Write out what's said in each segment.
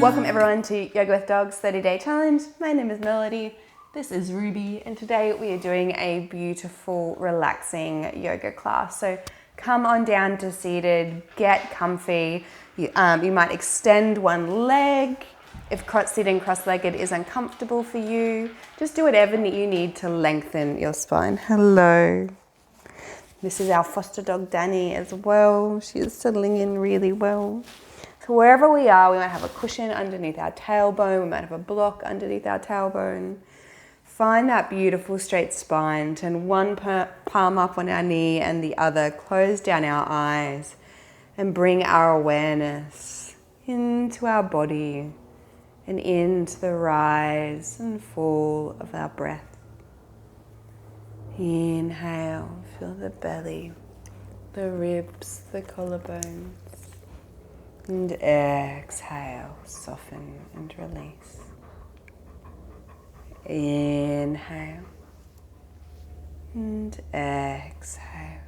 Welcome everyone to Yoga with Dogs 30-day challenge. My name is Melody. This is Ruby, and today we are doing a beautiful, relaxing yoga class. So come on down to seated, get comfy. You might extend one leg. If sitting cross-legged is uncomfortable for you, just do whatever you need to lengthen your spine. Hello. This is our foster dog Danny as well. She is settling in really well. So wherever we are, we might have a cushion underneath our tailbone, we might have a block underneath our tailbone. Find that beautiful straight spine. Turn one palm up on our knee and the other. Close down our eyes and bring our awareness into our body and into the rise and fall of our breath. Inhale, feel the belly, the ribs, the collarbones. And exhale, soften and release. Inhale and exhale.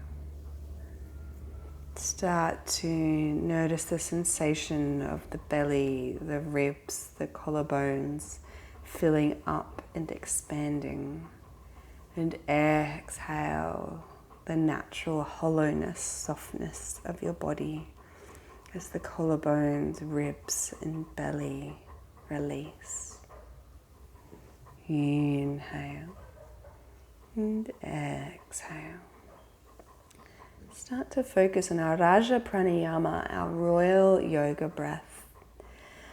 Start to notice the sensation of the belly, the ribs, the collarbones filling up and expanding. And exhale the natural hollowness, softness of your body as the collarbones, ribs and belly release. Inhale and exhale. Start to focus on our Raja Pranayama, our royal yoga breath.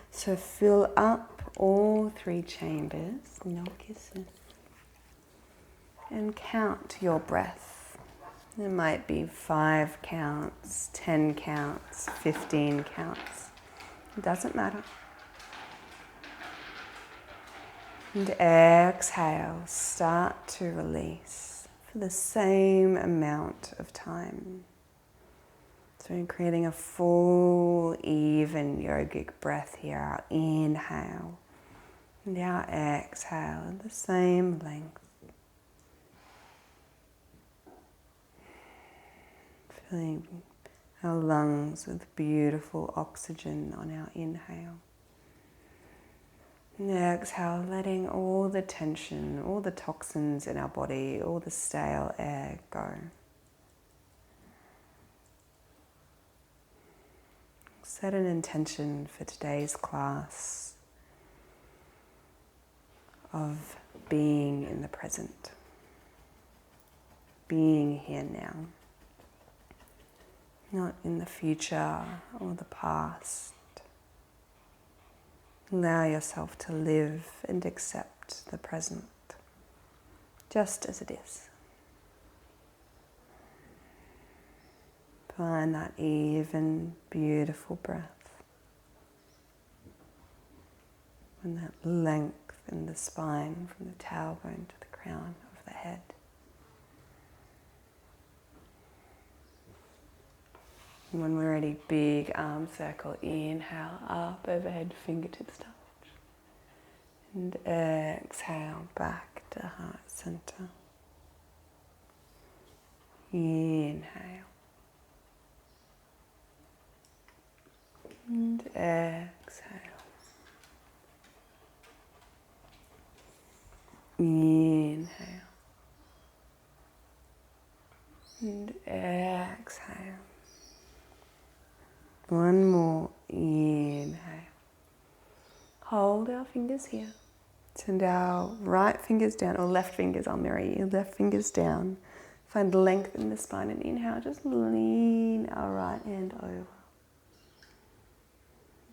So fill up all three chambers, no kisses, and count your breath. There might be 5 counts, 10 counts, 15 counts. It doesn't matter. And exhale, start to release for the same amount of time. So we're creating a full, even yogic breath here. Our inhale and our exhale at the same length. Filling our lungs with beautiful oxygen on our inhale. And exhale, letting all the tension, all the toxins in our body, all the stale air go. Set an intention for today's class of being in the present, being here now. Not in the future or the past. Allow yourself to live and accept the present, just as it is. Find that even, beautiful breath. And that length in the spine from the tailbone to the crown of the head. And when we're ready, big arm circle, inhale up, overhead, fingertips touch. And exhale, back to heart center. Inhale. And exhale. Inhale. And exhale. One more, inhale. Hold our fingers here. Send our right fingers down, or left fingers, I'll mirror you. Left fingers down. Find length in the spine and inhale. Just lean our right hand over.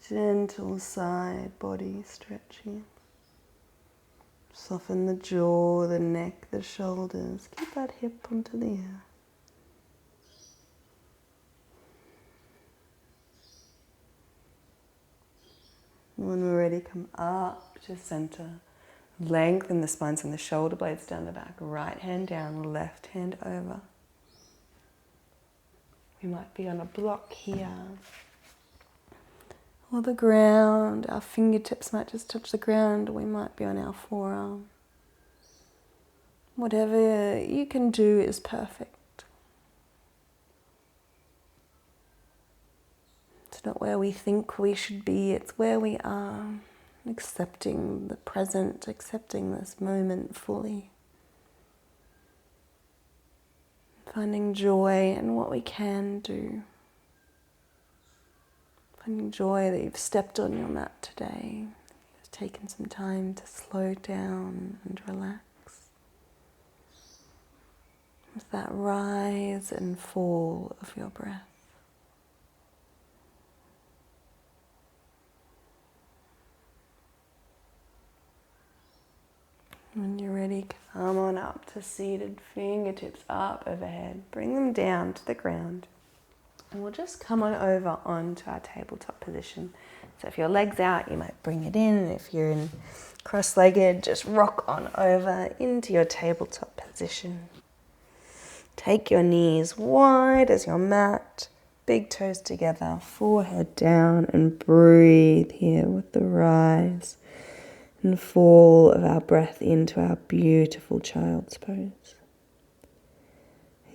Gentle side body stretching. Soften the jaw, the neck, the shoulders. Keep that hip onto the ear. When we're ready, come up to center. Lengthen the spine, send the shoulder blades down the back. Right hand down, left hand over. We might be on a block here. Or the ground. Our fingertips might just touch the ground. We might be on our forearm. Whatever you can do is perfect. It's not where we think we should be, it's where we are. Accepting the present, accepting this moment fully. Finding joy in what we can do. Finding joy that you've stepped on your mat today. You've taken some time to slow down and relax. With that rise and fall of your breath. When you're ready, come on up to seated, fingertips up overhead. Bring them down to the ground. And we'll just come on over onto our tabletop position. So if your leg's out, you might bring it in. If you're in cross-legged, just rock on over into your tabletop position. Take your knees wide as your mat, big toes together, forehead down, and breathe here with the rise and fall of our breath into our beautiful child's pose.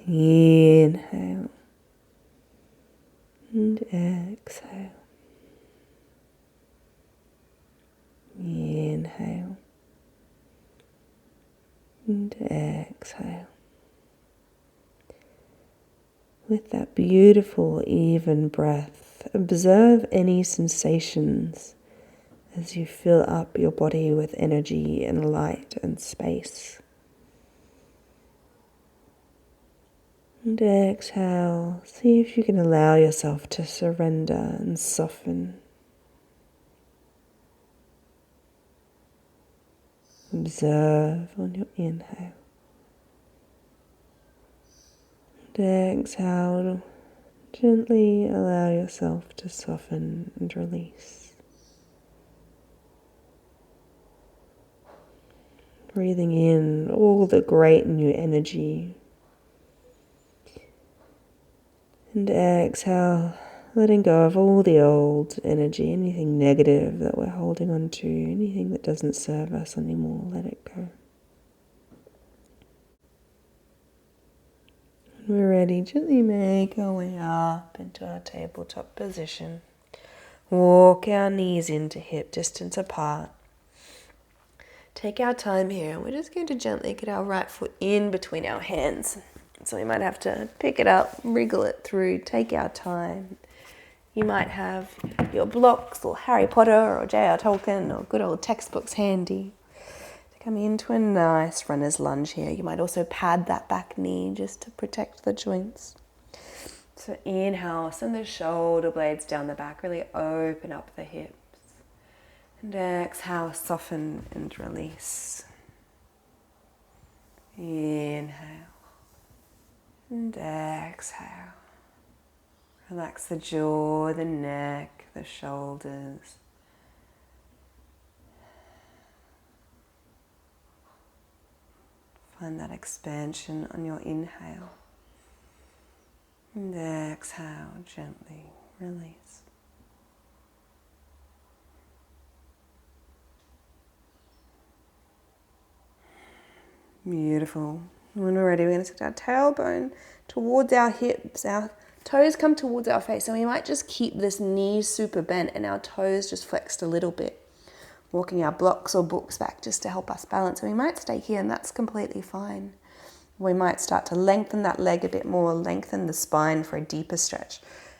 Inhale and exhale. Inhale and exhale. With that beautiful, even breath, observe any sensations as you fill up your body with energy and light and space. And exhale, see if you can allow yourself to surrender and soften. Observe on your inhale. And exhale, gently allow yourself to soften and release. Breathing in all the great new energy. And exhale, letting go of all the old energy, anything negative that we're holding on to, anything that doesn't serve us anymore, let it go. When we're ready, gently make our way up into our tabletop position. Walk our knees into hip distance apart. Take our time here. We're just going to gently get our right foot in between our hands. So we might have to pick it up, wriggle it through, take our time. You might have your blocks or Harry Potter or J.R. Tolkien or good old textbooks handy to come into a nice runner's lunge here. You might also pad that back knee just to protect the joints. So inhale, send the shoulder blades down the back, really open up the hips. And exhale, soften and release. Inhale and exhale. Relax the jaw, the neck, the shoulders. Find that expansion on your inhale. And exhale, gently release. Beautiful. When we're ready, we're going to take our tailbone towards our hips. Our toes come towards our face. So we might just keep this knee super bent and our toes just flexed a little bit. Walking our blocks or books back just to help us balance. And we might stay here and that's completely fine. We might start to lengthen that leg a bit more, lengthen the spine for a deeper stretch.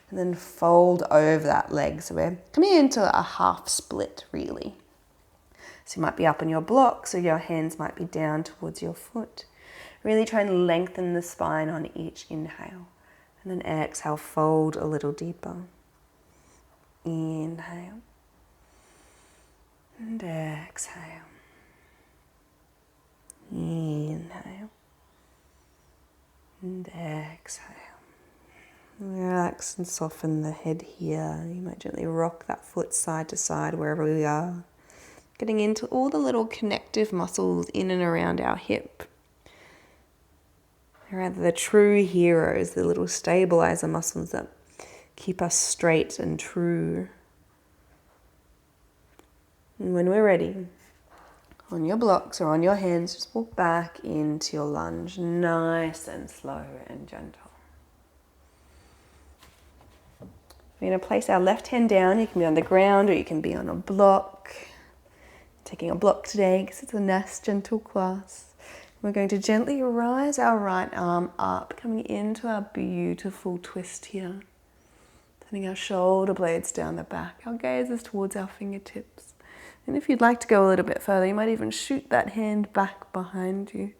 And then fold over that leg. So we're coming into a half split really. So you might be up on your blocks or your hands might be down towards your foot. Really try and lengthen the spine on each inhale. And then exhale, fold a little deeper. Inhale. And exhale. Inhale. And exhale. Relax and soften the head here. You might gently rock that foot side to side wherever we are. Getting into all the little connective muscles in and around our hip. They're the true heroes, the little stabilizer muscles that keep us straight and true. And when we're ready, on your blocks or on your hands, just walk back into your lunge, nice and slow and gentle. We're going to place our left hand down. You can be on the ground or you can be on a block. Taking a block today because it's a nice gentle class. We're going to gently rise our right arm up, coming into our beautiful twist here. Turning our shoulder blades down the back. Our gaze is towards our fingertips. And if you'd like to go a little bit further, you might even shoot that hand back behind you.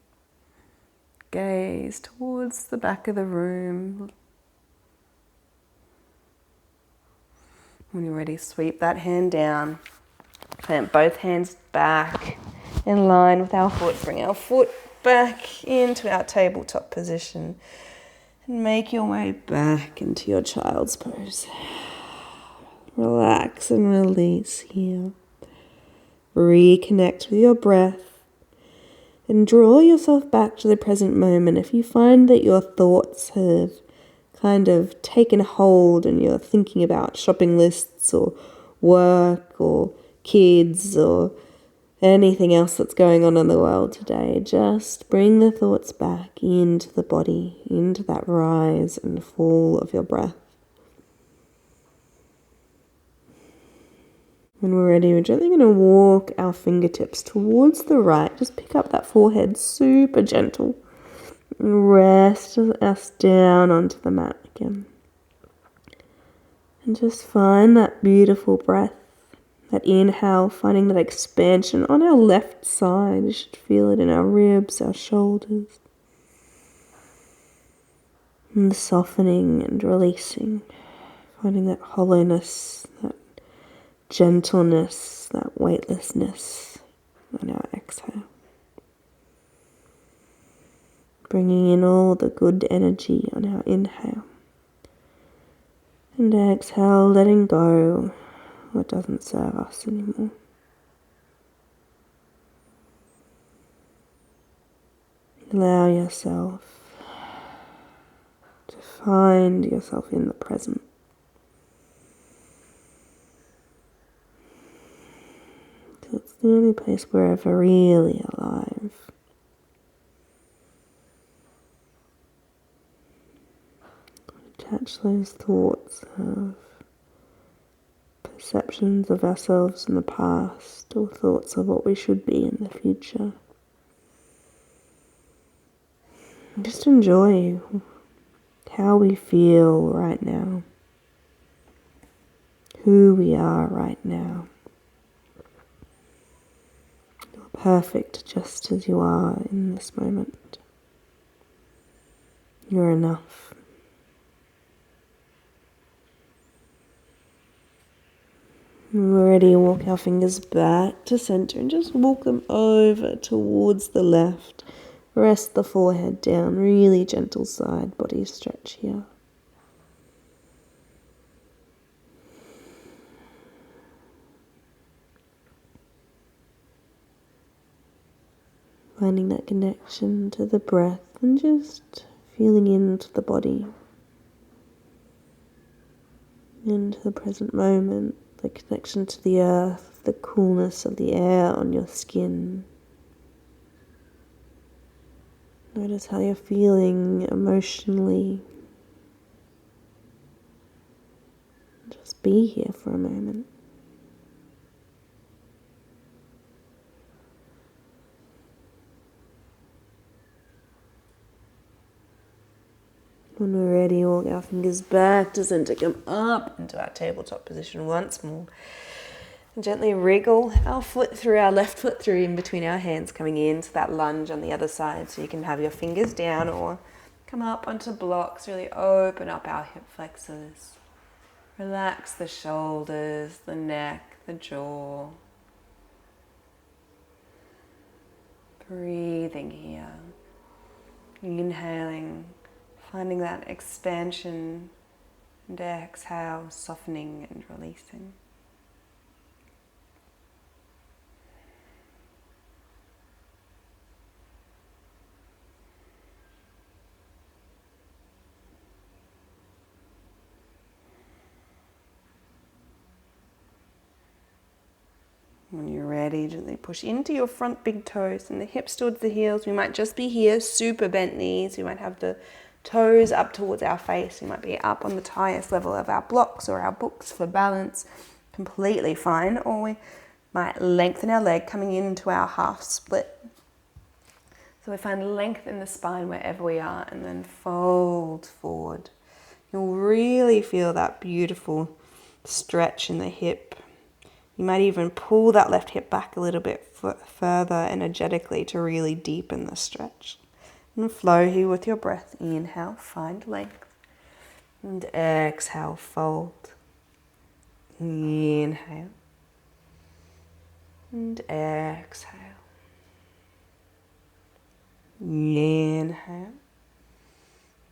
Gaze towards the back of the room. When you're ready, sweep that hand down. Plant both hands back in line with our foot. Bring our foot back into our tabletop position. And make your way back into your child's pose. Relax and release here. Reconnect with your breath. And draw yourself back to the present moment. If you find that your thoughts have kind of taken hold and you're thinking about shopping lists or work or kids or anything else that's going on in the world today, just bring the thoughts back into the body, into that rise and fall of your breath. When we're ready, we're gently going to walk our fingertips towards the right. Just pick up that forehead, super gentle. And rest us down onto the mat again. And just find that beautiful breath. That inhale, finding that expansion on our left side. You should feel it in our ribs, our shoulders. And the softening and releasing. Finding that hollowness, that gentleness, that weightlessness on our exhale. Bringing in all the good energy on our inhale. And exhale, letting go what doesn't serve us anymore. Allow yourself to find yourself in the present. It's the only place we're ever really alive. Attach those thoughts of perceptions of ourselves in the past or thoughts of what we should be in the future. And just enjoy how we feel right now, who we are right now. You're perfect just as you are in this moment. You're enough. When we're ready, walk our fingers back to center and just walk them over towards the left. Rest the forehead down, really gentle side body stretch here. Finding that connection to the breath and just feeling into the body, into the present moment. The connection to the earth, the coolness of the air on your skin. Notice how you're feeling emotionally. Just be here for a moment. When we're ready, walk our fingers back to center, come up into our tabletop position once more. And gently wriggle our foot through, our left foot through in between our hands, coming into that lunge on the other side. So you can have your fingers down or come up onto blocks, really open up our hip flexors. Relax the shoulders, the neck, the jaw. Breathing here. Inhaling. Finding that expansion and exhale, softening and releasing. When you're ready, gently push into your front big toes and the hips towards the heels. We might just be here, super bent knees. We might have the toes up towards our face. We might be up on the highest level of our blocks or our books for balance, completely fine. Or we might lengthen our leg coming into our half split. So we find length in the spine wherever we are and then fold forward. You'll really feel that beautiful stretch in the hip. You might even pull that left hip back a little bit further energetically to really deepen the stretch. And flow here with your breath. Inhale, find length. And exhale, fold. Inhale. And exhale. Inhale.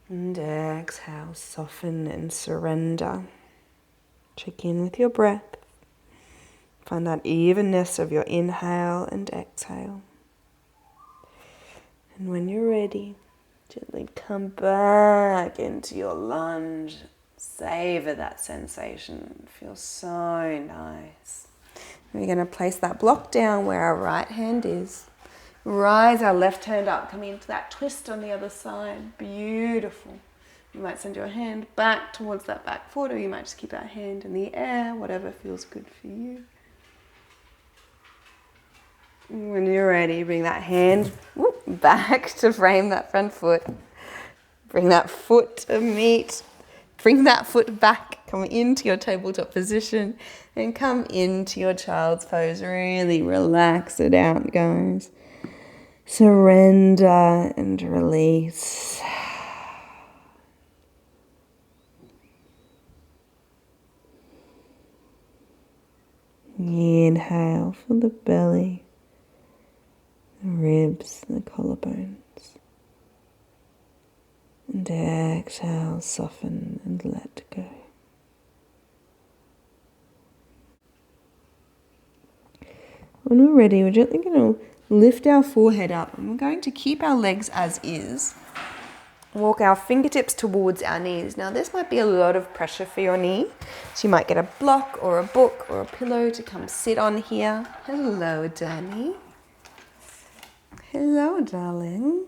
And exhale, soften and surrender. Check in with your breath. Find that evenness of your inhale and exhale. And when you're ready, gently come back into your lunge. Savor that sensation. It feels so nice. We're going to place that block down where our right hand is. Rise our left hand up, coming into that twist on the other side. Beautiful. You might send your hand back towards that back foot, or you might just keep that hand in the air, whatever feels good for you. When you're ready, bring that hand back to frame that front foot. Bring that foot to meet. Bring that foot back. Come into your tabletop position and come into your child's pose. Really relax it out, guys. Surrender and release. Inhale for the belly, the ribs, the collarbones. And exhale, soften and let go. When we're ready, we're gently going to lift our forehead up and we're going to keep our legs as is. Walk our fingertips towards our knees. Now this might be a lot of pressure for your knee. So you might get a block or a book or a pillow to come sit on here. Hello, Danny. Hello, darling.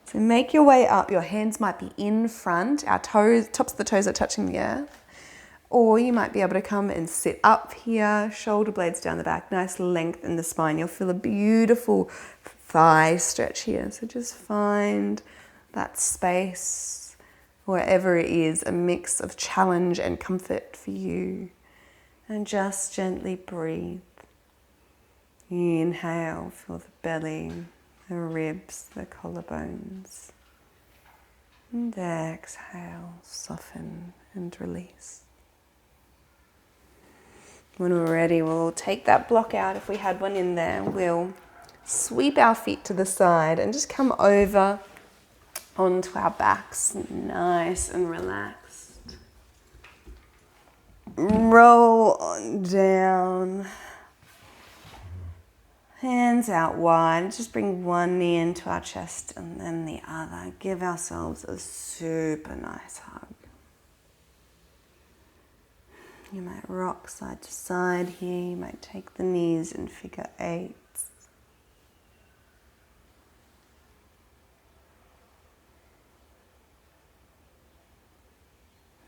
So make your way up. Your hands might be in front. Our toes, tops of the toes are touching the earth. Or you might be able to come and sit up here, shoulder blades down the back, nice length in the spine. You'll feel a beautiful thigh stretch here. So just find that space, wherever it is, a mix of challenge and comfort for you. And just gently breathe. Inhale, feel the belly, the ribs, the collarbones. And exhale, soften and release. When we're ready, we'll take that block out if we had one in there. We'll sweep our feet to the side and just come over onto our backs, nice and relaxed. Roll on down. Hands out wide. Just bring one knee into our chest and then the other. Give ourselves a super nice hug. You might rock side to side here. You might take the knees in figure 8.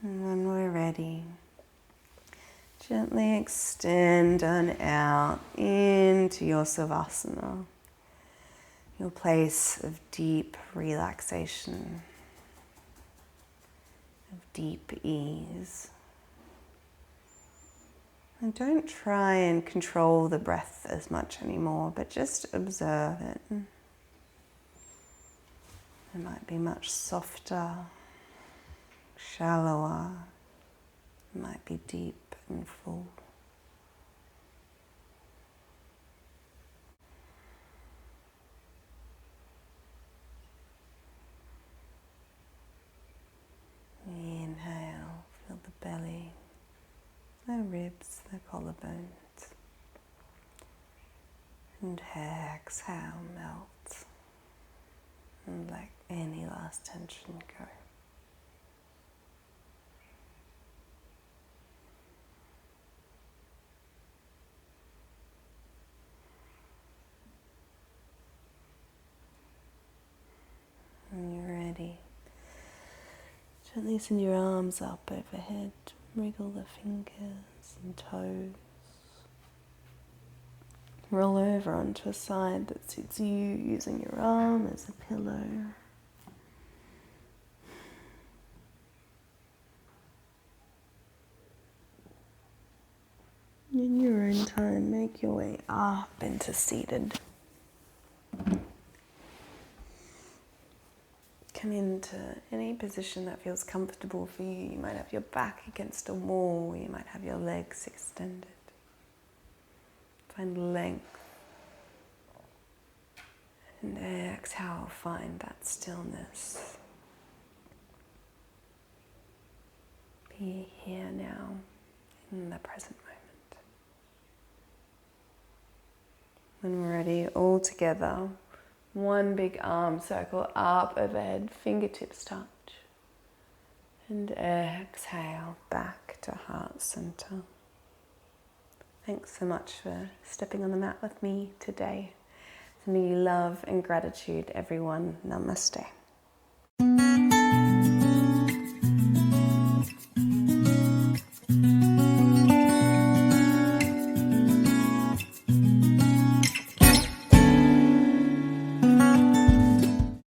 And when we're ready, gently extend on out into your Savasana, your place of deep relaxation, of deep ease. And don't try and control the breath as much anymore, but just observe it. It might be much softer, shallower. It might be deep and full. Inhale, feel the belly, the ribs, the collarbones. And exhale, melt. And let any last tension go. When you're ready, Gently send your arms up overhead, wriggle the fingers and toes. Roll over onto a side that suits you, using your arm as a pillow. In your own time, make your way up into seated. Come into any position that feels comfortable for you. You might have your back against a wall, you might have your legs extended. Find length. And exhale, find that stillness. Be here now, in the present moment. When we're ready, all together, one big arm circle up overhead, fingertips touch. And exhale, back to heart center. Thanks so much for stepping on the mat with me today. Sending you love and gratitude, everyone. Namaste.